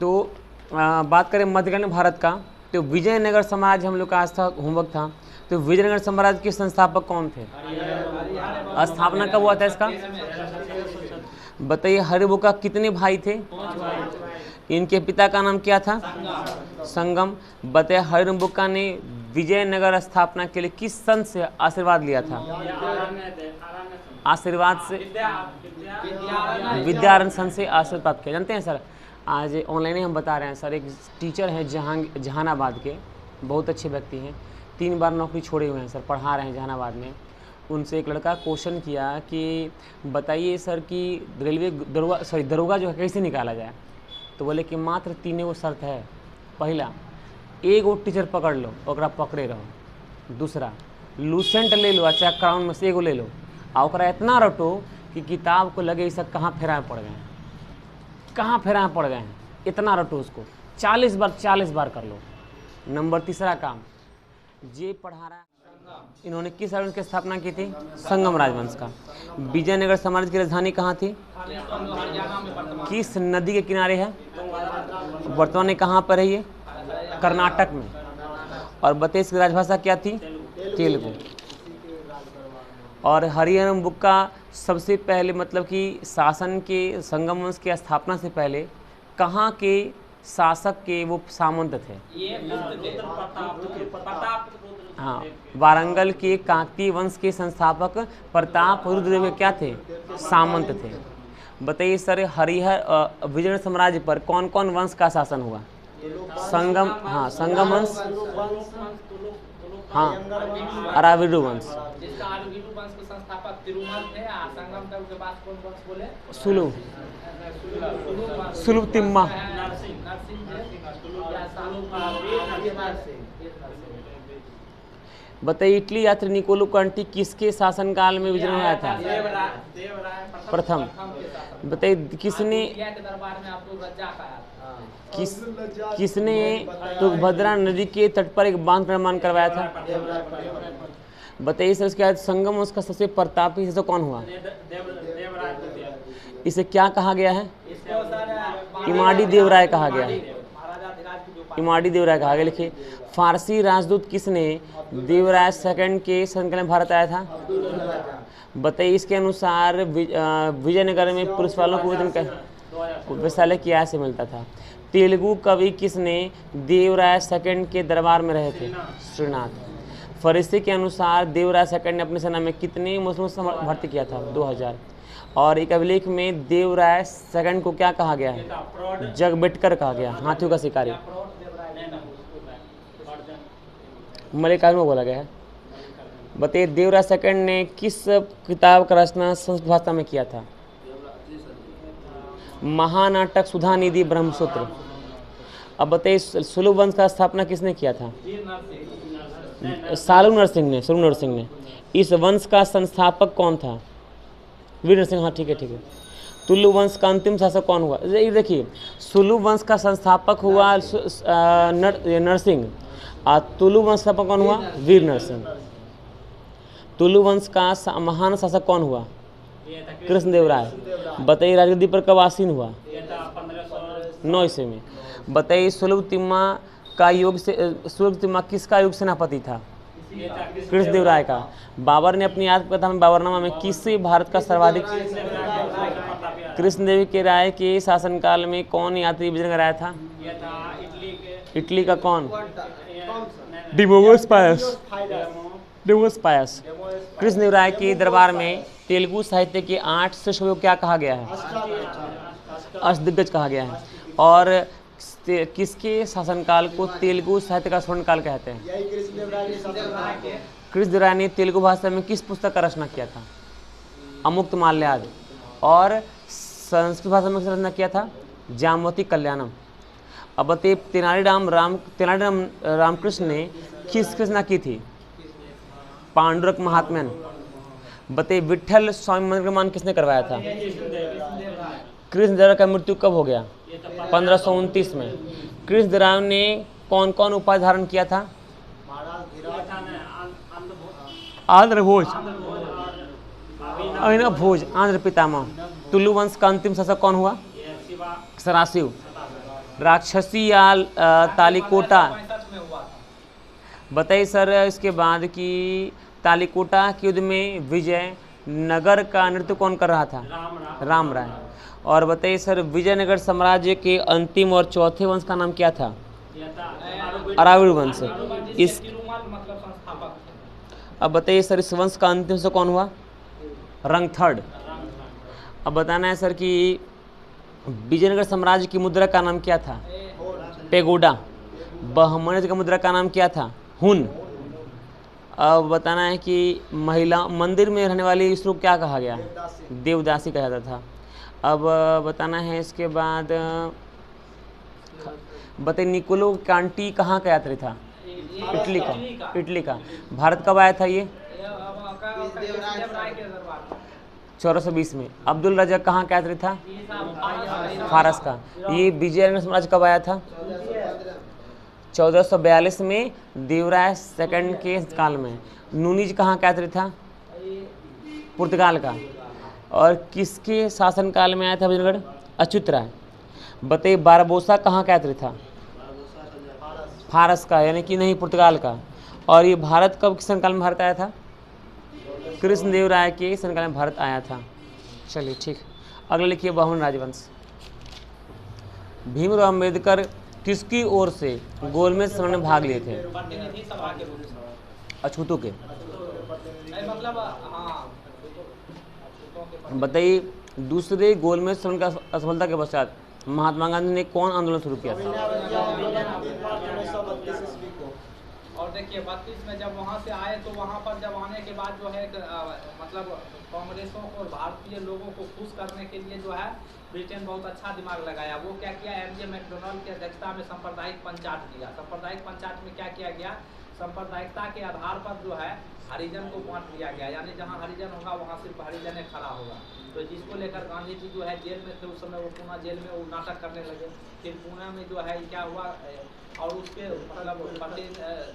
तो बात करें मध्यकालीन भारत का, तो विजयनगर साम्राज्य हम लोग का आज था होमवर्क था। तो विजयनगर साम्राज्य के संस्थापक कौन थे? स्थापना कब हुआ था इसका? बताइए। हरिबुक्का कितने भाई थे? इनके पिता का नाम क्या था? संगम। बताइए हरिबुक्का ने विजयनगर स्थापना के लिए किस संत से आशीर्वाद लिया था? आशीर्वाद से विद्यारण्य संत से आशीर्वाद प्राप्त किया। जानते हैं सर, आज ऑनलाइन ही हम बता रहे हैं सर, एक टीचर हैं जहानाबाद के, बहुत अच्छे व्यक्ति हैं, 3 बार नौकरी छोड़े हुए हैं सर, पढ़ा रहे हैं जहानाबाद में। उनसे एक लड़का क्वेश्चन किया कि बताइए सर कि रेलवे दरोगा जो है कैसे निकाला जाए? तो बोले कि मात्र 3 गो शर्त है। पहला, एगो टीचर पकड़ लो, ओकरा पकड़े रहो। दूसरा, लूसेंट ले लो, अच्छा क्राउन में से एगो ले लो, आ ओकरा इतना रटो कि किताब को लगे सब कहाँ फेरा में पड़ गए हैं, कहाँ फेरा में पड़ गए हैं, इतना रटो उसको। 40 बार कर लो। नंबर तीसरा काम, जे पढ़ा रहा है, इन्होंने किस राजवंश की स्थापना की थी? संगम राजवंश का। विजयनगर साम्राज्य की राजधानी कहाँ थी? किस नदी के किनारे है? वर्तमान में कहाँ पर है ये? कर्नाटक में। और बताइए इसकी राजभाषा क्या थी? तेलुगु। और हरिबुक्का सबसे पहले मतलब कि शासन के संगम वंश की स्थापना से पहले कहाँ के शासक के वो सामंत थे? हाँ, वारंगल के काकतीय वंश के संस्थापक प्रताप रुद्र के क्या थे? सामंत थे। बताइए सर, विजयनगर साम्राज्य पर कौन कौन वंश का शासन हुआ? संगम, हाँ संगम वंश, हाँ अराविडु वंश, सुलुतिम्मा। बताइए इटली यात्री निकोलो कंटी किसके शासनकाल में विजय हुआ था? प्रथम। बताइए किसने तुंगभद्रा नदी के तट पर एक बांध का निर्माण करवाया था? बताइए सर, उसके बाद संगम उसका सबसे प्रतापी शासक कौन हुआ? इसे क्या कहा गया है? इमाड़ी देवराय कहा गया है। इमाड़ी देवराय कहा गया। लिखिए, फारसी राजदूत किसने देवराय सेकंड के शासनकाल में भारत आया था? बताइए इसके अनुसार विजयनगर में पुलिस वालों को वेतन वैशाल्य की आय से मिलता था। तेलुगु कवि किसने देवराय सेकंड के दरबार में रहे थे? श्रीनाथ। फरिश्ते के अनुसार देवराय सेकंड ने अपनी सेना में कितने मुस्लिमों से भर्ती किया था? 2000। और एक अभिलेख में देवराय सेकंड को क्या कहा गया है? जगबेटकर कहा गया, हाथियों का शिकारी। मल्लिकार्जुन में बोला गया है। बताइए देवराय सेकंड ने किस किताब का रचना संस्कृत भाषा में किया था? महानाटक सुधा निधि ब्रह्मसूत्र। अब बताइए सुलभ वंश का स्थापना किसने किया था? सालू नरसिंह ने। इस वंश का संस्थापक कौन था? वीर नरसिंह। हाँ ठीक है। तुलु वंश का अंतिम शासक कौन हुआ? ये देखिए, सुलु वंश का संस्थापक हुआ नरसिंह, और तुलु वंश का कौन हुआ? वीर नरसिंह। तुलु वंश का महान शासक कौन हुआ? कृष्णदेवराय। बताइए राजगद्दी पर कब आसीन हुआ? 9 ईस्वी में। बताइए सुलभतिम्मा किसका युग सेनापति था? कृष्णदेवराय का। बाबर ने अपनी आत्मकथा में बाबरनामा में किससे भारत का सर्वाधिक? कृष्णदेव के राय के शासनकाल में कौन यात्री विजयनगर आया था? इटली का कौन? डिमोगोस पायस। कृष्णदेवराय के दरबार में तेलुगु साहित्य के 8 श्रेष्ठ को क्या कहा गया है? अष्टदिग्गज कहा गया है। और किसके शासनकाल को तेलुगु साहित्य का स्वर्णकाल कहते हैं? कृष्णदेवराय ने तेलुगु भाषा में किस पुस्तक का रचना किया था? अमुक्त माल्याद। और संस्कृत भाषा में रचना किया था? जामवती कल्याणम। अब बताइए तेनालीराम रामकृष्ण ने किस रचना की थी? पांडुरंग महात्म्यन। बताइए विठल स्वामी मंदिर का निर्माण किसने करवाया था? कृष्णदेवराय का मृत्यु कब हो गया? 1529 में। कृष्णदेवराय ने कौन कौन उपाधि धारण किया था? आंध्र भोज, अभिनव भोज, आंध्र पितामह। तुलु वंश का अंतिम शासक कौन हुआ? सराशिव। राक्षसी या तालिकोटा। 65 में हुआ था। बताइए सर इसके बाद कि तालिकोटा के युद्ध में विजय नगर का नेतृत्व कौन कर रहा था? राम राय। और बताइए सर विजयनगर साम्राज्य के अंतिम और चौथे वंश का नाम क्या था? अरावली वंश। इस मतलब संस्थापक थे। अब बताइए सर इस वंश का अंतिम से कौन हुआ? रंगथड़। अब बताना है सर कि विजयनगर साम्राज्य की मुद्रा का नाम क्या था? पेगोडा। बहमनी का मुद्रा का नाम क्या था? हुन। अब बताना है कि महिला मंदिर में रहने वाली स्त्री को क्या कहा गया? देवदासी कहा जाता था। अब बताना है इसके बाद बताइए निकोलो कांटी कहाँ का यात्री था? इटली का। इटली का। भारत कब आया था ये? देवराय के दरबार में। 1420 में। अब्दुल रज़ाक कहाँ का यात्री था? फारस का। ये विजयनगर साम्राज्य कब आया था? 1442 में देवराय सेकंड के काल में। नूनीज कहाँ का यात्री था? पुर्तगाल का। और किसके शासनकाल में आया था विजयनगढ़? अच्युत राय। बताइए बारबोसा कहाँ का यात्री था? फारस का, यानी कि नहीं पुर्तगाल का। और ये भारत कब किस शासनकाल में भारत आया था? कृष्णदेव राय के शासनकाल में भारत आया था। चलिए ठीक। अगला लिखिए बहुमन राजवंश। भीमराव अम्बेडकर किसकी ओर से गोलमेज सम्मेलन में भाग लिए थे? प्रतिनिधि सभा के रूप में। अछूतों के। नहीं, मतलब हाँ, बताइए दूसरे गोलमेज सम्मेलन का असफलता के पश्चात महात्मा गांधी ने कौन आंदोलन शुरू किया था? और देखिए 32 में जब वहाँ से आए तो वहाँ पर जब आने के बाद जो है मतलब कांग्रेसों को और भारतीय लोगों को खुश करने के लिए जो है ब्रिटेन बहुत अच्छा दिमाग लगाया। वो क्या किया, एमजे मैकडोनाल्ड की अध्यक्षता में सांप्रदायिक पंचायत किया। सांप्रदायिक पंचायत में क्या किया गया, सांप्रदायिकता के आधार पर जो है हरिजन को बांट दिया गया, यानी जहाँ हरिजन होगा वहाँ सिर्फ हरिजन खड़ा होगा। तो जिसको लेकर गांधी जी जो है जेल में थे उस समय, वो पूना जेल में वो नाटक करने लगे। फिर पूना में जो है क्या हुआ, और उसके मतलब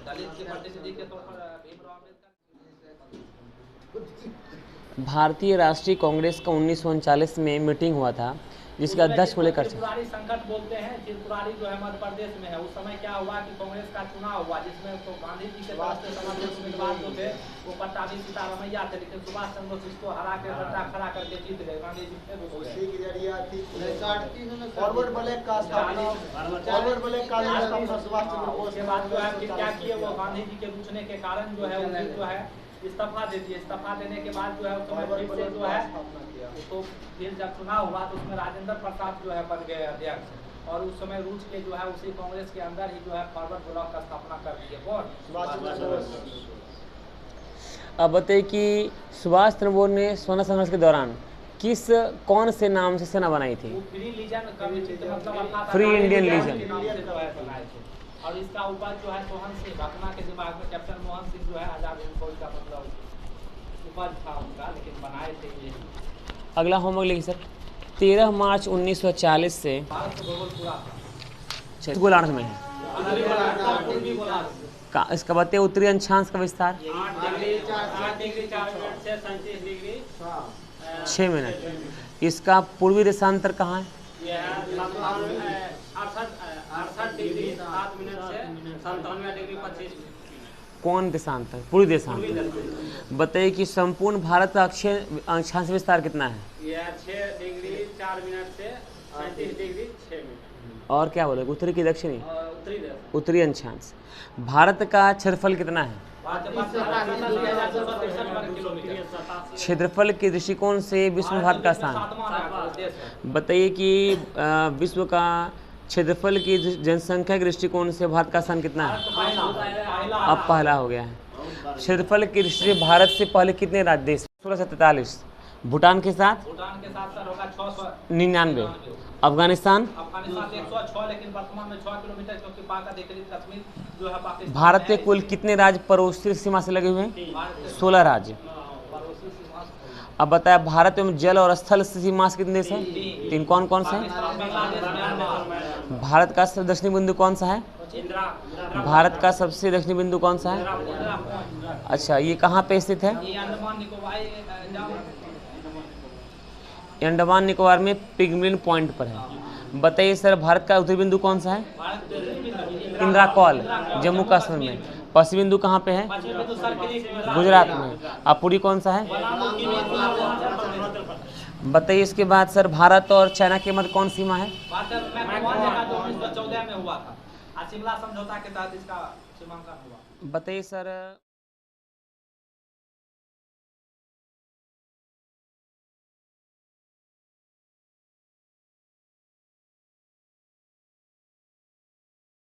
दलित के प्रतिनिधि के तौर पर भीमराव अम्बेडकर। भारतीय राष्ट्रीय कांग्रेस का 1939 में मीटिंग हुआ था जिसके अध्यक्ष को लेकर त्रिपुरारी संकट बोलते हैं। त्रिपुरारी जो है मध्य प्रदेश में है। उस समय क्या हुआ कि कांग्रेस का चुनाव हुआ जिसमें तो गांधी जी के तरफ से समर्थित उम्मीदवार जो थे वो पट्टाभी सीतारमैया थे, लेकिन सुभाष चंद्र बोस इसको हरा के डंडा खड़ा करके जीत गए। गांधी जी थे उसके बाद जो है फिर क्या किए, वो गांधी जी के रुचने के कारण जो है उन्हें जो है इस्तीफा दे दिए। इस्तीफा देने के बाद जो है उस समय फिर से जो है तो फिर जब चुनाव हुआ तो उसमें राजेंद्र प्रसाद जो है बन गए अध्यक्ष। और उस समय रूस के जो है उसी कांग्रेस के अंदर ही जो है फॉरवर्ड ब्लॉक का स्थापना कर दिए। कौन? अब बताइए कि सुभाष चंद्र बोस ने स्वतंत्रता संघर्ष के दौरान कौन से नाम से सेना बनाई थी? फ्री लीजन कमेटी, मतलब फ्री इंडियन लीजन। और इसका उपज जो है मोहन सिंह भकना के दिमाग में, कैप्टन मोहन सिंह जो है आजाद हिंद फौज का मतलब उपज था उनका, लेकिन बनाए थे ये। अगला होमवर्क लिखिए सर। 13 मार्च 1940 से गोलार्ध में है का, इसका बताइए उत्तरी अंशांश का विस्तार 6 मिनट। इसका पूर्वी देशांतर कहाँ है? 68 डिग्री 7 मिनट से 97 डिग्री 25 मिनट। कौन देशांतर? पूर्वी देशांतर। बताइए कि संपूर्ण भारत का अक्षय अक्षांश विस्तार कितना है? यह 6 डिग्री 4 मिनट से 37 डिग्री 6 मिनट। और क्या बोले, उत्तरी की दक्षिणी? उत्तरी अंशांश। भारत का क्षेत्रफल कितना है? क्षेत्रफल के दृष्टिकोण से विश्व में भारत का स्थान बताइए कि विश्व का क्षेत्रफल की जनसंख्या के दृष्टिकोण से भारत का स्थान कितना है? अब पहला हो गया है। क्षेत्रफल की दृष्टि से भारत से पहले कितने राज्य देश? 1643। भूटान के साथ सर होगा 99। अफगानिस्तान 106, लेकिन वर्तमान में 6 किलोमीटर, क्योंकि पाक अधिकृत कश्मीर जो है पाकिस्तान। भारत के कुल कितने राज्य पड़ोसी सीमा से लगे हुए हैं? 16 राज्य। अब बताया भारत में जल और स्थल सीमा से कितने देश हैं? 3। कौन कौन से? भारत का सबसे दक्षिणी बिंदु कौन सा है? भारत का सबसे दक्षिणी बिंदु कौन सा है? अच्छा, ये कहाँ पे स्थित है? अंडमान निकोबार में पिगमिलियन पॉइंट पर है। बताइए सर, भारत का उत्तरी बिंदु कौन सा है? भारत के उत्तरी बिंदु इंदिरा कॉल, जम्मू कश्मीर में। पश्चिमी बिंदु कहाँ पे है? पश्चिमी बिंदु सरक्रिक, गुजरात में। और पूरी कौन सा है? बनामुखी बिंदु अरुणाचल प्रदेश। बताइए इसके बाद सर, भारत और चाइना के मध्य कौन सीमा है? भारत में मैकमोहन देखा जो 1914 में हुआ था, और शिमला समझौता के तहत इसका सीमांकन हुआ। बताइए सर।